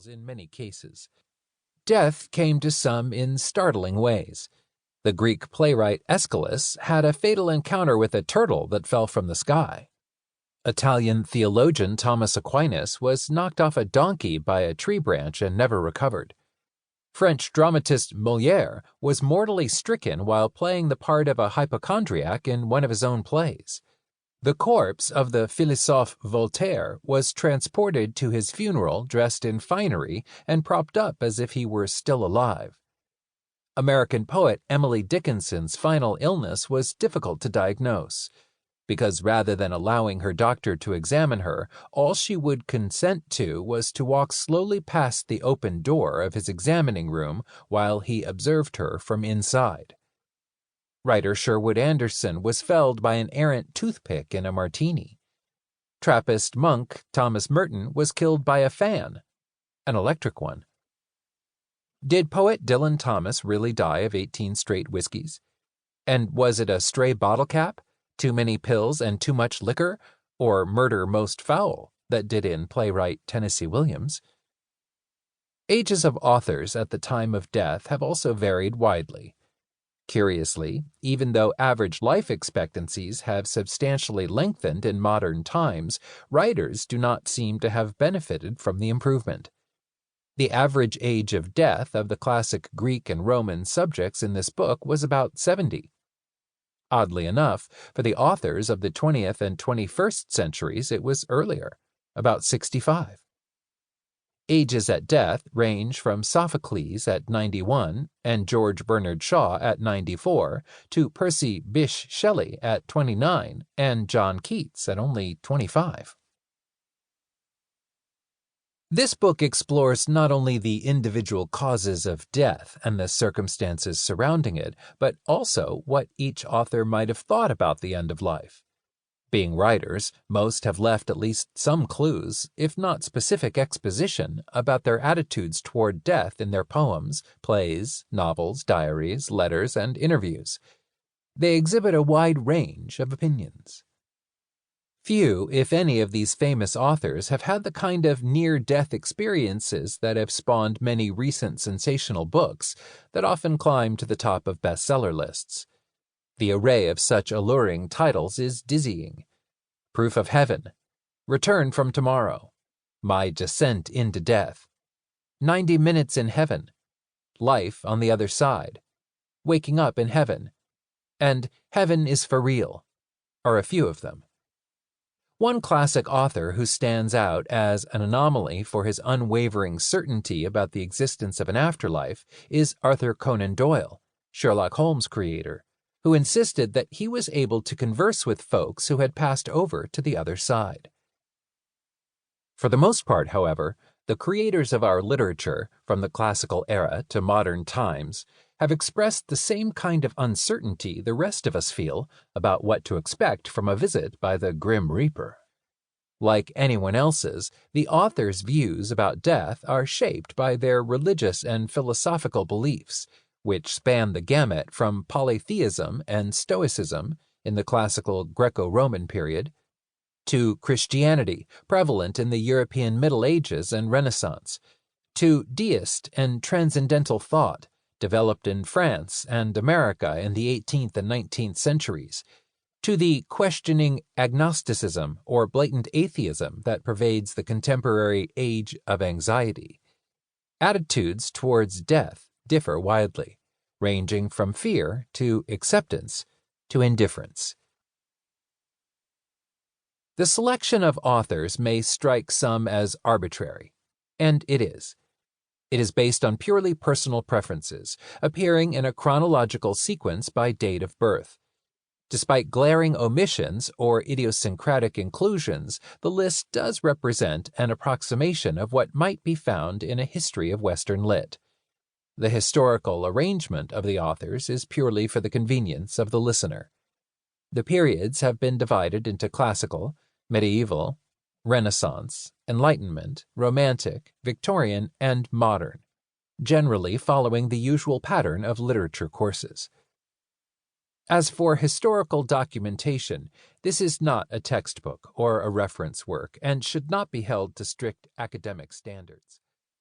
miracles in many cases. Death came to some in startling ways. The Greek playwright Aeschylus had a fatal encounter with a turtle that fell from the sky. Italian theologian Thomas Aquinas was knocked off a donkey by a tree branch and never recovered. French dramatist Moliere was mortally stricken while playing the part of a hypochondriac in one of his own plays. The corpse of the philosophe Voltaire was transported to his funeral dressed in finery and propped up as if he were still alive. American poet Emily Dickinson's final illness was difficult to diagnose, because rather than allowing her doctor to examine her, all she would consent to was to walk slowly past the open door of his examining room while he observed her from inside. Writer Sherwood Anderson was felled by an errant toothpick in a martini. Trappist monk Thomas Merton was killed by a fan, an electric one. Did poet Dylan Thomas really die of 18 straight whiskeys? And was it a stray bottle cap, too many pills and too much liquor, or murder most foul that did in playwright Tennessee Williams? Ages of authors at the time of death have also varied widely. Curiously, even though average life expectancies have substantially lengthened in modern times, writers do not seem to have benefited from the improvement. The average age of death of the classic Greek and Roman subjects in this book was about 70. Oddly enough, for the authors of the 20th and 21st centuries, it was earlier, about 65. Ages at death range from Sophocles at 91 and George Bernard Shaw at 94 to Percy Bysshe Shelley at 29 and John Keats at only 25. This book explores not only the individual causes of death and the circumstances surrounding it, but also what each author might have thought about the end of life. Being writers, most have left at least some clues, if not specific exposition, about their attitudes toward death in their poems, plays, novels, diaries, letters, and interviews. They exhibit a wide range of opinions. Few, if any, of these famous authors have had the kind of near-death experiences that have spawned many recent sensational books that often climb to the top of bestseller lists. The array of such alluring titles is dizzying. Proof of Heaven, Return from Tomorrow, My Descent into Death, 90 Minutes in Heaven, Life on the Other Side, Waking Up in Heaven, and Heaven is for Real, are a few of them. One classic author who stands out as an anomaly for his unwavering certainty about the existence of an afterlife is Arthur Conan Doyle, Sherlock Holmes' creator, who insisted that he was able to converse with folks who had passed over to the other side. For the most part, however, the creators of our literature, from the classical era to modern times, have expressed the same kind of uncertainty the rest of us feel about what to expect from a visit by the Grim Reaper. Like anyone else's, the author's views about death are shaped by their religious and philosophical beliefs, which span the gamut from polytheism and Stoicism in the classical Greco-Roman period to Christianity, prevalent in the European Middle Ages and Renaissance, to deist and transcendental thought, developed in France and America in the 18th and 19th centuries, to the questioning agnosticism or blatant atheism that pervades the contemporary age of anxiety. Attitudes towards death differ widely, ranging from fear to acceptance to indifference. The selection of authors may strike some as arbitrary, and it is. It is based on purely personal preferences, appearing in a chronological sequence by date of birth. Despite glaring omissions or idiosyncratic inclusions, the list does represent an approximation of what might be found in a history of Western lit. The historical arrangement of the authors is purely for the convenience of the listener. The periods have been divided into classical, medieval, Renaissance, Enlightenment, Romantic, Victorian, and Modern, generally following the usual pattern of literature courses. As for historical documentation, this is not a textbook or a reference work and should not be held to strict academic standards.